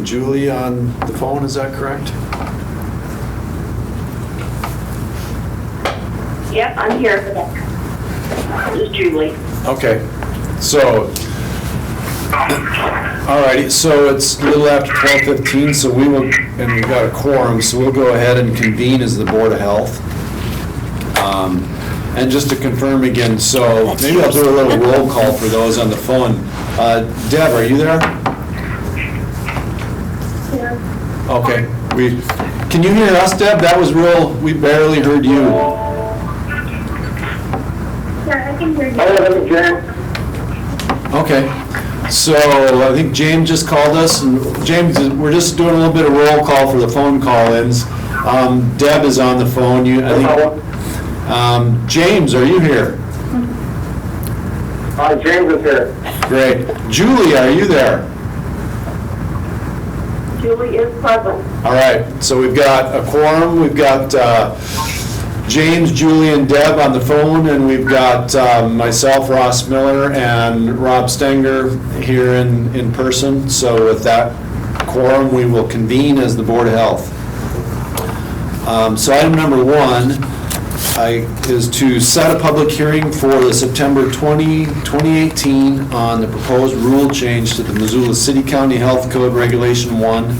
and Julie on the phone, is that correct? Yep, I'm here for that. This is Julie. Okay, so, all righty, so it's a little after 12:15, so we will, and we've got a quorum, so we'll go ahead and convene as the Board of Health. And just to confirm again, so maybe I'll do a little roll call for those on the phone. Deb, are you there? Yeah. Okay, can you hear us, Deb? That was real, we barely heard you. Yeah, I can hear you. Okay, so I think James just called us, and James, we're just doing a little bit of roll call for the phone call-ins. Deb is on the phone. James, are you here? James is here. Great. Julie, are you there? Julie is present. All right, so we've got a quorum. We've got James, Julie, and Deb on the phone, and we've got myself, Ross Miller, and Rob Stenger here in person. So with that quorum, we will convene as the Board of Health. So item number 1 is to set a public hearing for the September 2018 on the proposed rule change to the Missoula City County Health Code Regulation 1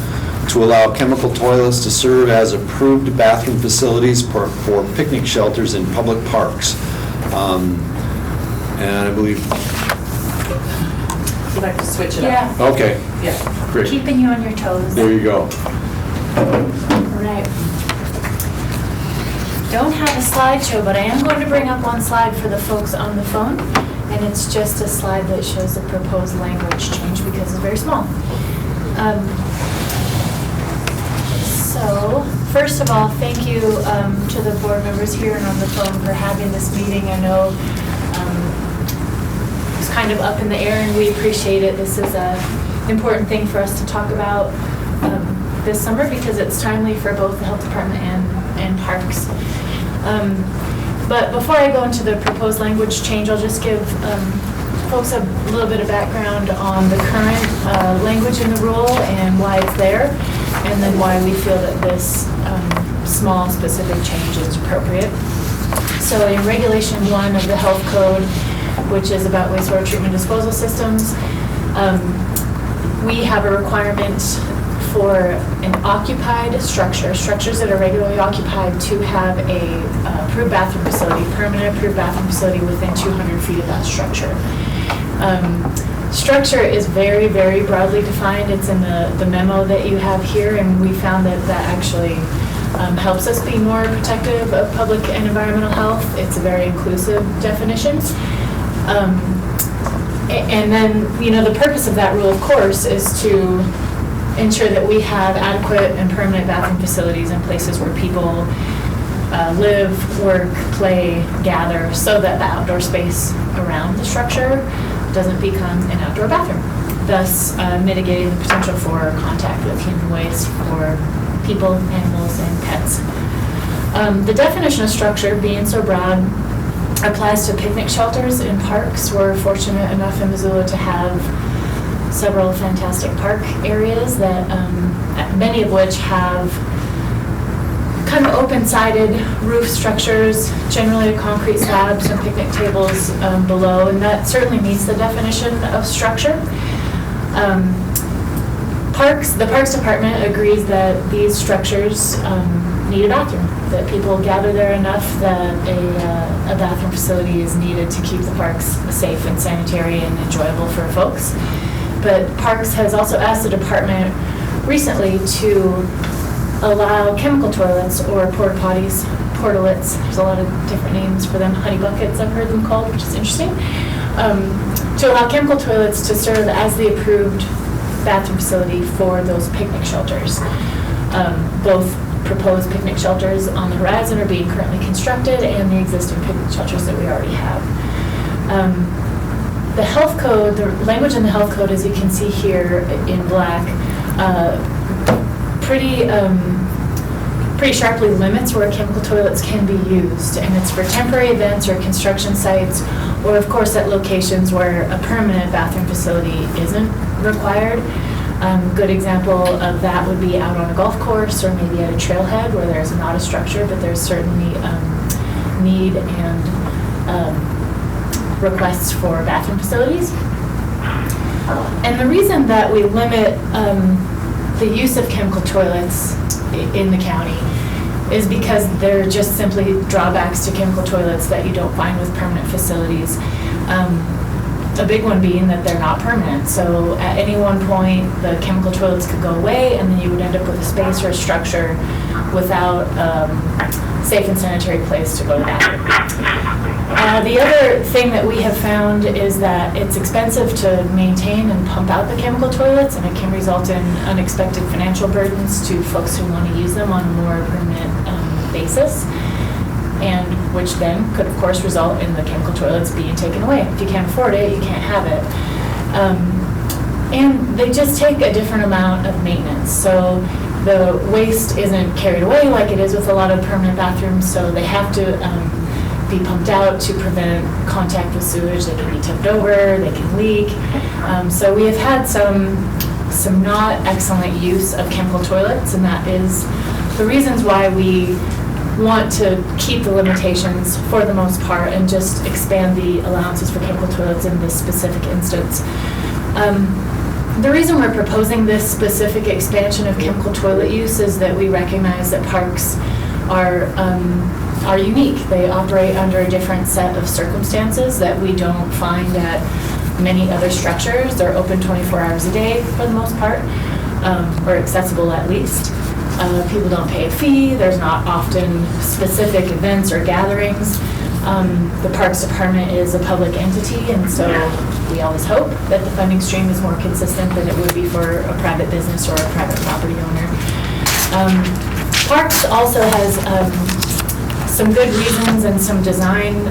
to allow chemical toilets to serve as approved bathroom facilities for picnic shelters in public parks. And I believe... You'd like to switch it up? Yeah, Okay, Yeah. great. keeping you on your toes. There you go. All right. Don't have a slideshow, but I am going to bring up one slide for the folks on the phone, and it's just a slide that shows the proposed language change because it's very small. So, first of all, thank you to the board members here and on the phone for having this meeting. I know it's kind of up in the air, and we appreciate it. This is an important thing for us to talk about this summer because it's timely for both the health department and parks. But before I go into the proposed language change, I'll just give folks a little bit of background on the current language in the rule and why it's there, and then why we feel that this small specific change is appropriate. So in Regulation 1 of the Health Code, which is about wastewater treatment disposal systems, we have a requirement for an occupied structures that are regularly occupied to have a approved bathroom facility, permanent approved bathroom facility within 200 feet of that structure. Structure is very, very broadly defined. It's in the memo that you have here, and we found that actually helps us be more protective of public and environmental health. It's a very inclusive definition. And then, the purpose of that rule, of course, is to ensure that we have adequate and permanent bathroom facilities in places where people live, work, play, gather, so that the outdoor space around the structure doesn't become an outdoor bathroom, thus mitigating the potential for contact with human waste for people, animals, and pets. The definition of structure, being so broad, applies to picnic shelters in parks. We're fortunate enough in Missoula to have several fantastic park areas that many of which have kind of open-sided roof structures, generally concrete slabs and picnic tables below, and that certainly meets the definition of structure. The Parks Department agrees that these structures need a bathroom, that people gather there enough that a bathroom facility is needed to keep the parks safe and sanitary and enjoyable for folks. But Parks has also asked the department recently to allow chemical toilets or porta potties, portalets, there's a lot of different names for them, honey buckets I've heard them called, which is interesting, to allow chemical toilets to serve as the approved bathroom facility for those picnic shelters. Both proposed picnic shelters on the horizon are being currently constructed, and the existing picnic shelters that we already have. The health code, the language in the health code, as you can see here in black, pretty sharply limits where chemical toilets can be used, and it's for temporary events or construction sites, or of course at locations where a permanent bathroom facility isn't required. Good example of that would be out on a golf course or maybe at a trailhead where there's not a structure, but there's certainly need and requests for bathroom facilities. And the reason that we limit the use of chemical toilets in the county is because there are just simply drawbacks to chemical toilets that you don't find with permanent facilities. A big one being that they're not permanent. So at any one point, the chemical toilets could go away, and then you would end up with a space or a structure without safe and sanitary place to go to the bathroom. The other thing that we have found is that it's expensive to maintain and pump out the chemical toilets, and it can result in unexpected financial burdens to folks who want to use them on a more permanent basis, and which then could, of course, result in the chemical toilets being taken away. If you can't afford it, you can't have it. And they just take a different amount of maintenance. So the waste isn't carried away like it is with a lot of permanent bathrooms, so they have to be pumped out to prevent contact with sewage. They can be tipped over, they can leak. So we have had some not excellent use of chemical toilets, and that is the reasons why we want to keep the limitations for the most part and just expand the allowances for chemical toilets in this specific instance. The reason we're proposing this specific expansion of chemical toilet use is that we recognize that parks are unique. They operate under a different set of circumstances that we don't find at many other structures. They're open 24 hours a day for the most part, or accessible at least. People don't pay a fee. There's not often specific events or gatherings. The Parks Department is a public entity, and so we always hope that the funding stream is more consistent than it would be for a private business or a private property owner. Parks also has some good reasons and some design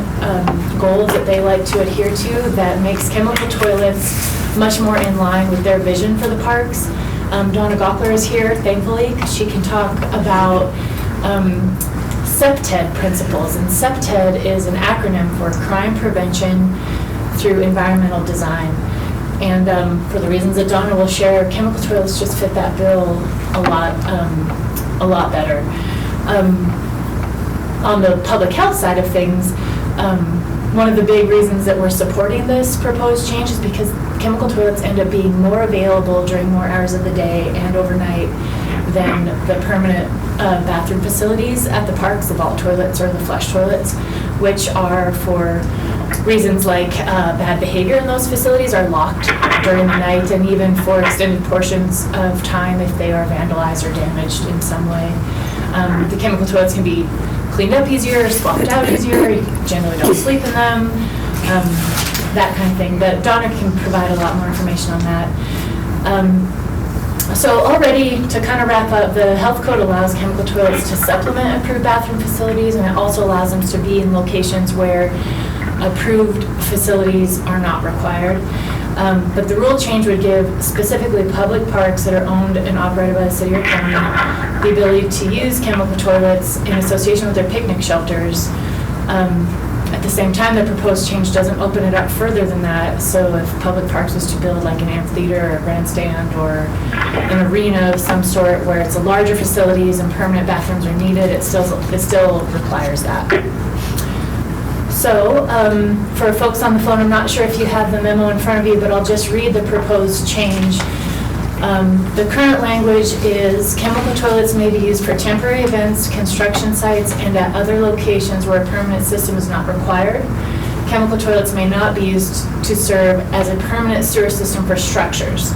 goals that they like to adhere to that makes chemical toilets much more in line with their vision for the parks. Donna Goppler is here, thankfully, because she can talk about CPTED principles. And CPTED is an acronym for Crime Prevention Through Environmental Design. And for the reasons that Donna will share, chemical toilets just fit that bill a lot better. On the public health side of things, one of the big reasons that we're supporting this proposed change is because chemical toilets end up being more available during more hours of the day and overnight than the permanent bathroom facilities at the parks, the vault toilets or the flush toilets, which are for reasons like bad behavior in those facilities are locked during the night and even for extended portions of time if they are vandalized or damaged in some way. The chemical toilets can be cleaned up easier, swapped out easier, you generally don't sleep in them, that kind of thing. But Donna can provide a lot more information on that. So already, to kind of wrap up, the health code allows chemical toilets to supplement approved bathroom facilities, and it also allows them to be in locations where approved facilities are not required. But the rule change would give specifically public parks that are owned and operated by the city or county the ability to use chemical toilets in association with their picnic shelters. At the same time, the proposed change doesn't open it up further than that. So if public parks was to build like an amphitheater or a grandstand or an arena of some sort where it's a larger facilities and permanent bathrooms are needed, it still requires that. So for folks on the phone, I'm not sure if you have the memo in front of you, but I'll just read the proposed change. The current language is chemical toilets may be used for temporary events, construction sites, and at other locations where a permanent system is not required. Chemical toilets may not be used to serve as a permanent sewer system for structures.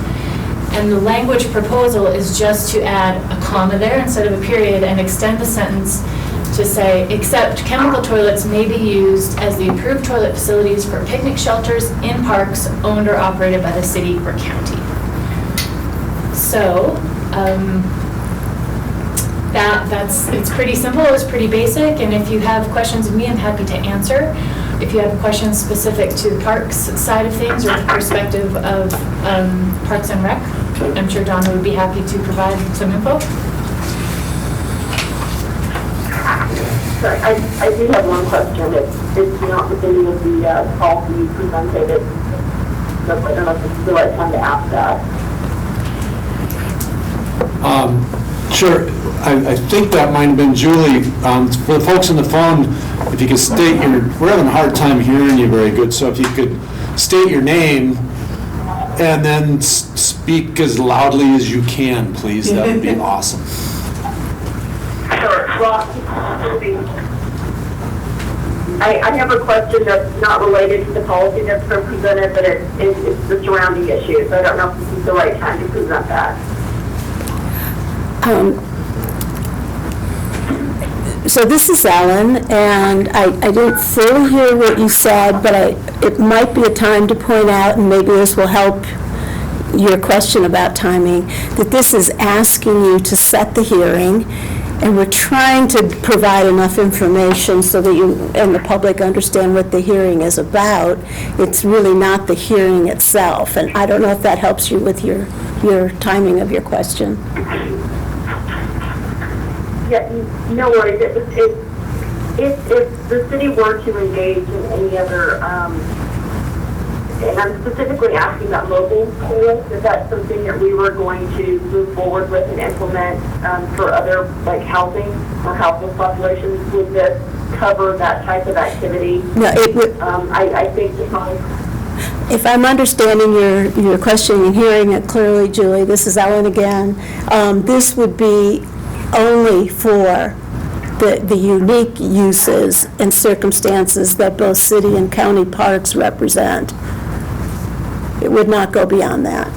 And the language proposal is just to add a comma there instead of a period and extend the sentence to say, except chemical toilets may be used as the approved toilet facilities for picnic shelters in parks owned or operated by the city or county. So it's pretty simple, it's pretty basic, and if you have questions of me, I'm happy to answer. If you have questions specific to the parks side of things or the perspective of Parks and Rec, I'm sure Donna would be happy to provide some info. Sorry, I do have one question. It's not with any of the policy you presented. I don't know if it's the right time to ask that. Sure, I think that might have been Julie. For the folks on the phone, if you could state we're having a hard time hearing you very good, so if you could state your name and then speak as loudly as you can, please, that would be awesome. Sure. Well, I have a question that's not related to the policy that's been presented, but it's the surrounding issues. I don't know if this is the right time to present that. So this is Ellen, and I didn't fully hear what you said, but it might be a time to point out, and maybe this will help your question about timing, that this is asking you to set the hearing, and we're trying to provide enough information so that you and the public understand what the hearing is about. It's really not the hearing itself, and I don't know if that helps you with your timing of your question. Yeah, no worries. If the city were to engage in any other, and I'm specifically asking about mobile schools, is that something that we were going to move forward with and implement for other, like, housing or household populations? Would this cover that type of activity? No, it would. I think If I'm understanding your question and hearing it clearly, Julie, this is Ellen again. This would be only for the unique uses and circumstances that both city and county parks represent. It would not go beyond that.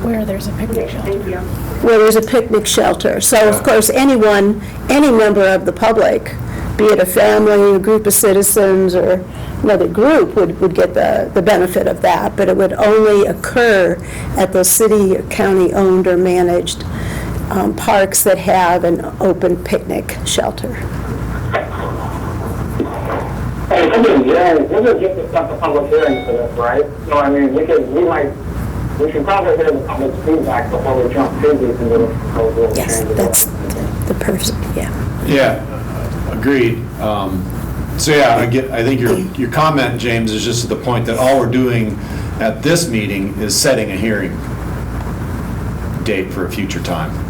Where there's a picnic shelter. Thank you. Where there's a picnic shelter. So, of course, any member of the public, be it a family, a group of citizens, or another group, would get the benefit of that, but it would only occur at the city or county-owned or managed parks that have an open picnic shelter. And I mean, yeah, we would get to set the public hearing for this, right? So I mean, we should probably hear the public's feedback before we jump to these and do the proposal. Yes, that's the person, yeah. Yeah, agreed. So yeah, I think your comment, James, is just to the point that all we're doing at this meeting is setting a hearing date for a future time.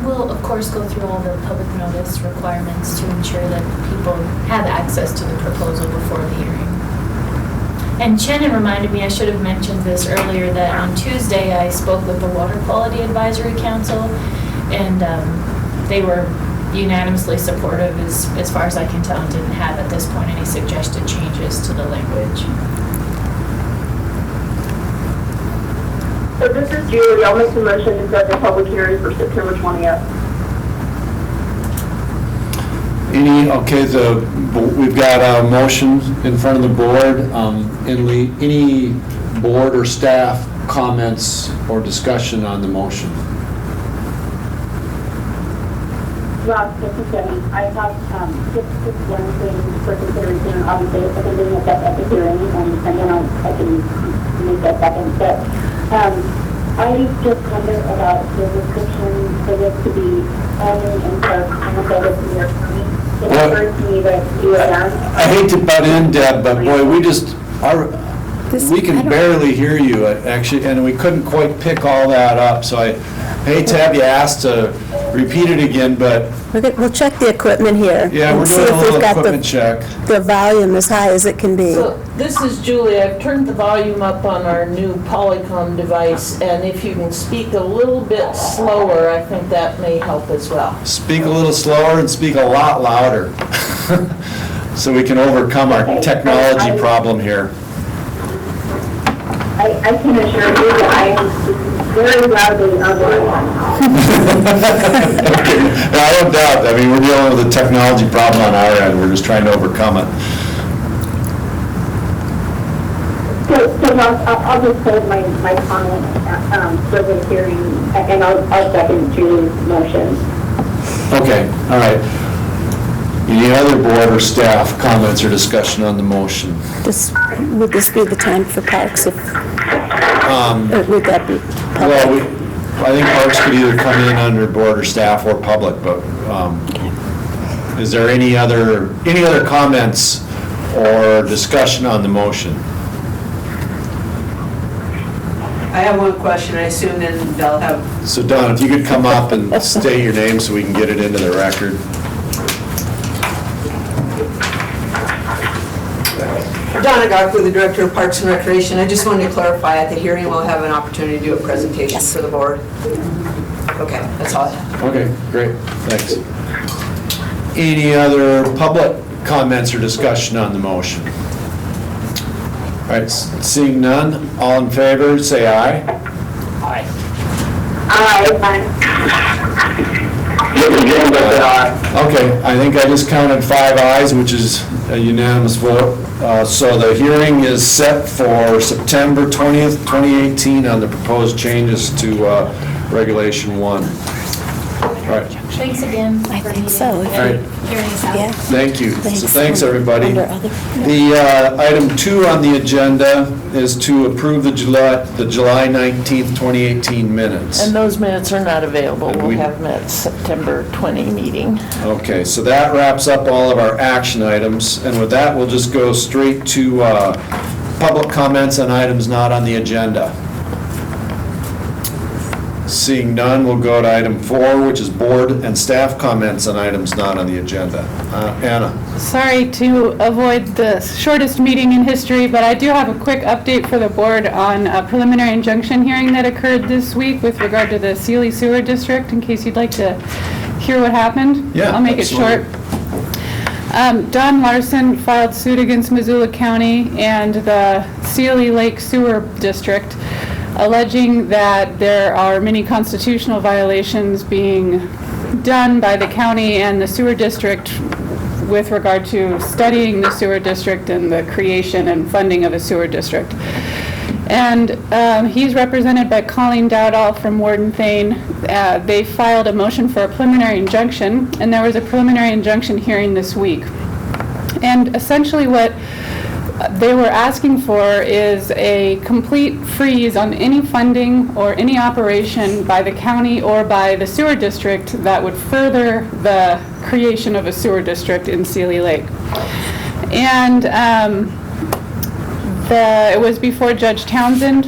We'll, of course, go through all the public notice requirements to ensure that people have access to the proposal before the hearing. And Shannon reminded me, I should have mentioned this earlier, that on Tuesday I spoke with the Water Quality Advisory Council, and they were unanimously supportive, as far as I can tell, and didn't have at this point any suggested changes to the language. So this is Julie. I'll make the motion to set the public hearing for September 20th. We've got a motion in front of the board. Any board or staff comments or discussion on the motion? Rob, this is Jenny. I have just one thing for consideration. Obviously, if I can bring it up at the hearing, and then I can make that second. But I just wonder about the description for this to be only in parks and available to your county. It occurred to me that you are done. I hate to butt in, Deb, but boy, we can barely hear you, actually, and we couldn't quite pick all that up, so I hate to have you asked to repeat it again, but... We'll check the equipment here. Yeah, we're and see doing a if we've little got equipment check. the volume as high as it can be. So this is Julie. I've turned the volume up on our new Polycom device, and if you can speak a little bit slower, I think that may help as well. Speak a little slower and speak a lot louder, so we can overcome our technology problem here. I can assure you that I am very loudly online. Okay. I don't doubt that. I mean, we're dealing with a technology problem on our end. We're just trying to overcome it. So I'll just hold my comment for the hearing, and I'll second Julie's motion. Okay, all right. Any other board or staff comments or discussion on the motion? Would this be the time for parks? Or would that be public? Well, I think parks could either come in under board or staff or public, but is there any other comments or discussion on the motion? I have one question. I assume then they'll have, So Don, if you could come up and state your name so we can get it into the record. Donna Garku, the Director of Parks and Recreation. I just wanted to clarify, at the hearing, we'll have an opportunity to do a presentation for the board. Okay, that's all I have. Okay, great, thanks. Any other public comments or discussion on the motion? All right, seeing none, all in favor, say aye. Aye. Okay, I think I just counted 5 ayes, which is a unanimous vote. So the hearing is set for September 20th, 2018 on the proposed changes to Regulation 1. All right, Thanks again. I for think meeting so. and Right. hearing us out. Yeah. thank you. So Thanks. thanks, everybody. Under other- The item 2 on the agenda is to approve the July 19th, 2018 minutes. And those minutes are not available. And We'll we- have them at September 20 meeting. Okay, so that wraps up all of our action items, and with that, we'll just go straight to public comments on items not on the agenda. Seeing none, we'll go to item 4, which is board and staff comments on items not on the agenda. Anna? Sorry to avoid the shortest meeting in history, but I do have a quick update for the board on a preliminary injunction hearing that occurred this week with regard to the Sealy Sewer District, in case you'd like to hear what happened. Yeah, I'll make it short. absolutely. Don Larson filed suit against Missoula County and the Sealy Lake Sewer District, alleging that there are many constitutional violations being done by the county and the sewer district with regard to studying the sewer district and the creation and funding of a sewer district. And he's represented by Colleen Dowdall from Warden Thane. They filed a motion for a preliminary injunction, and there was a preliminary injunction hearing this week. And essentially what they were asking for is a complete freeze on any funding or any operation by the county or by the sewer district that would further the creation of a sewer district in Sealy Lake. And it was before Judge Townsend.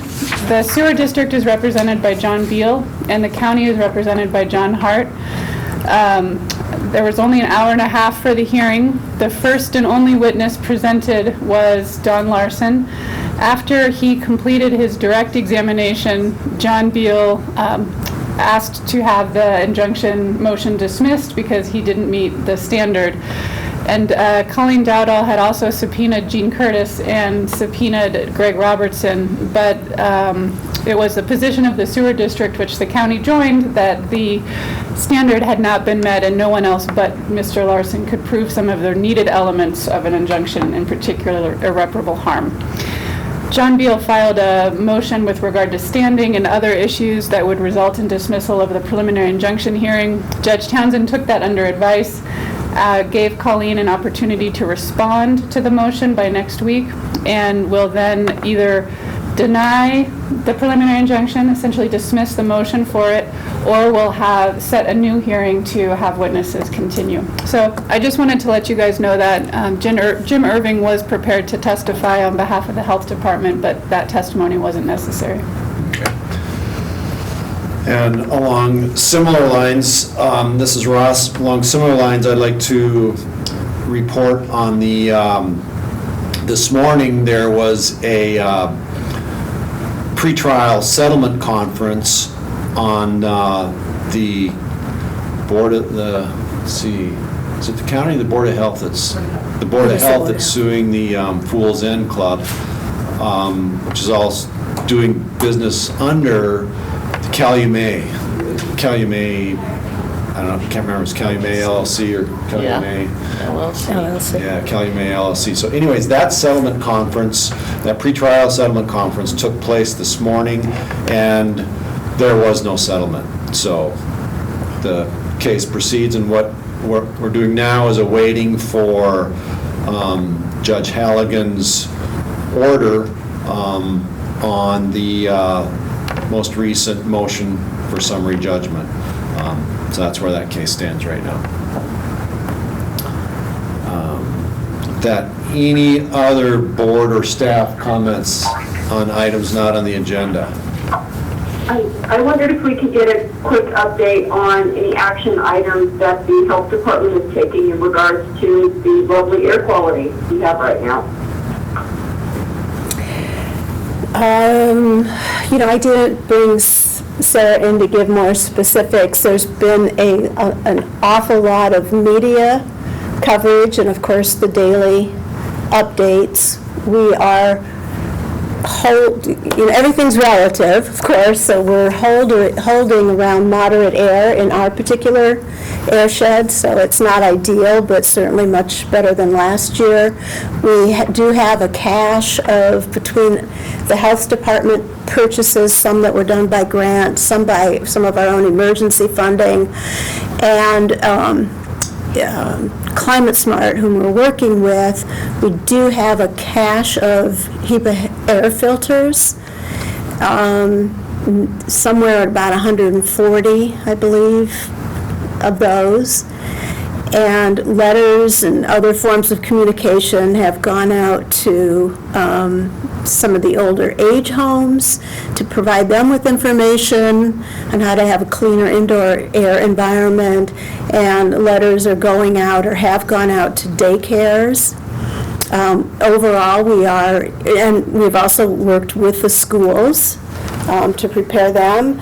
The sewer district is represented by John Beal, and the county is represented by John Hart. There was only an hour and a half for the hearing. The first and only witness presented was Don Larson. After he completed his direct examination, John Beal asked to have the injunction motion dismissed because he didn't meet the standard. And Colleen Dowdall had also subpoenaed Gene Curtis and subpoenaed Greg Robertson, but it was the position of the sewer district, which the county joined, that the standard had not been met and no one else but Mr. Larson could prove some of the needed elements of an injunction, in particular irreparable harm. John Beal filed a motion with regard to standing and other issues that would result in dismissal of the preliminary injunction hearing. Judge Townsend took that under advice, gave Colleen an opportunity to respond to the motion by next week, and will then either deny the preliminary injunction, essentially dismiss the motion for it, or we'll set a new hearing to have witnesses continue. So I just wanted to let you guys know that Jim Irving was prepared to testify on behalf of the health department, but that testimony wasn't necessary. And along similar lines, this is Ross, along similar lines, I'd like to report on the, this morning there was a pretrial settlement conference on the Board of the, let's see, is it the county or the Board of Health that's, the Board of Health that's suing the Fool's Inn Club, which is all doing business under the Calumet, I don't know, I can't remember if it's Calumet LLC or Calumet. LLC. Yeah, Calumet LLC. So anyways, that settlement conference, that pretrial settlement conference took place this morning, and there was no settlement. So the case proceeds, and what we're doing now is awaiting for Judge Halligan's order on the most recent motion for summary judgment. So that's where that case stands right now. That any other board or staff comments on items not on the agenda? I wondered if we could get a quick update on any action items that the health department is taking in regards to the lovely air quality we have right now. I didn't bring Sarah in to give more specifics. There's been an awful lot of media coverage and, of course, the daily updates. We are everything's relative, of course, so we're holding around moderate air in our particular airshed, so it's not ideal, but certainly much better than last year. We do have a cache of between the health department purchases, some that were done by grant, some by some of our own emergency funding, and Climate Smart, whom we're working with. We do have a cache of HEPA air filters, somewhere at about 140, I believe, of those. And letters and other forms of communication have gone out to some of the older age homes to provide them with information on how to have a cleaner indoor air environment, and letters are going out or have gone out to daycares. Overall, we've also worked with the schools to prepare them.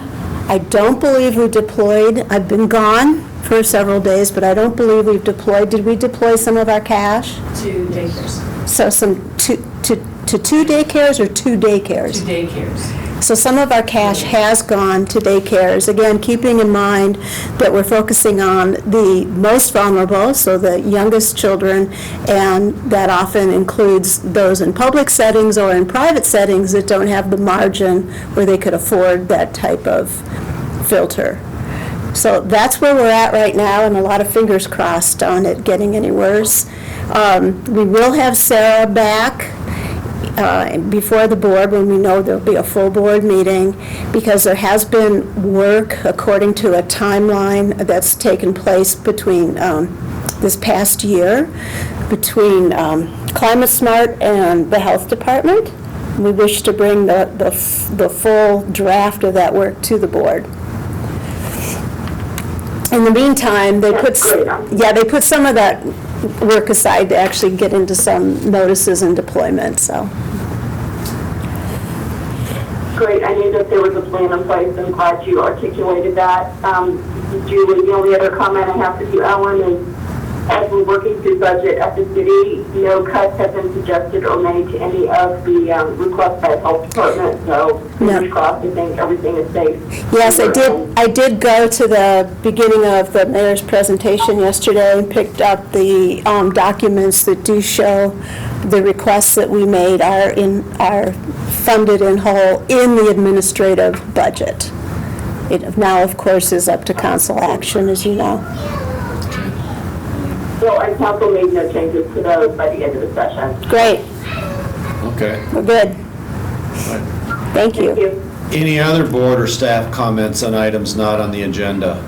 I don't believe we deployed, I've been gone for several days, but I don't believe we've deployed. Did we deploy some of our cash? To daycares. So to two daycares or two daycares? To daycares. So some of our cash has gone to daycares, again, keeping in mind that we're focusing on the most vulnerable, so the youngest children, and that often includes those in public settings or in private settings that don't have the margin where they could afford that type of filter. So that's where we're at right now, and a lot of fingers crossed on it getting any worse. We will have Sarah back before the board when we know there'll be a full board meeting, because there has been work according to a timeline that's taken place between this past year between Climate Smart and the health department. We wish to bring the full draft of that work to the board. In the meantime, they put some of that work aside to actually get into some notices and deployment, so. Great, I knew that there was a plan in place. I'm glad you articulated that. Julie, the only other comment I have for you, Ellen, is as we're working through budget at the city, no cuts have been suggested or made to any of the requests by the health department, so fingers crossed, I think everything is safe. Yes, I did go to the beginning of the mayor's presentation yesterday and picked up the documents that do show the requests that we made are funded in whole in the administrative budget. It now, of course, is up to council action, as you know. Well, and council made no changes to those by the end of the session. Great. Okay. We're good. Thank you. Thank you. Any other board or staff comments on items not on the agenda?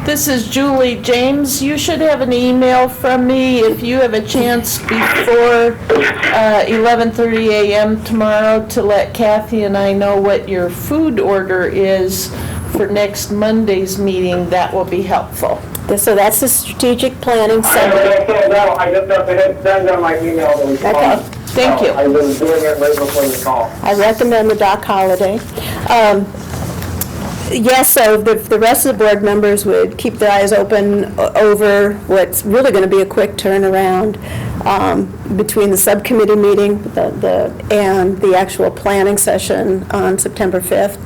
This is Julie James. You should have an email from me if you have a chance before 11:30 a.m. tomorrow to let Kathy and I know what your food order is for next Monday's meeting. That will be helpful. So that's the strategic planning I summit. just have to hit send on my email to respond. Okay. Thank you. I was doing it right before the call. I recommend the Doc Holiday. Yes, so the rest of the board members would keep their eyes open over what's really going to be a quick turnaround between the subcommittee meeting and the actual planning session on September 5th.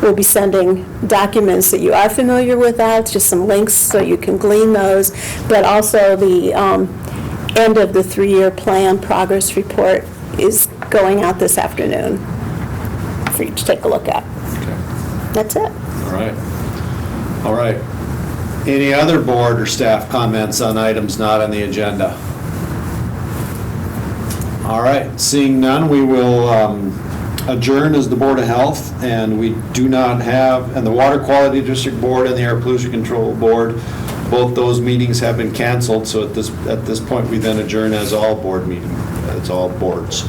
We'll be sending documents that you are familiar with out, just some links so you can glean those, but also the end of the 3-year plan progress report is going out this afternoon for you to take a look at. That's it. All right. Any other board or staff comments on items not on the agenda? All right, seeing none, we will adjourn as the Board of Health, and we do not have, and the Water Quality District Board and the Air Pollution Control Board, both those meetings have been canceled, so at this point, we then adjourn as all board meetings, as all boards.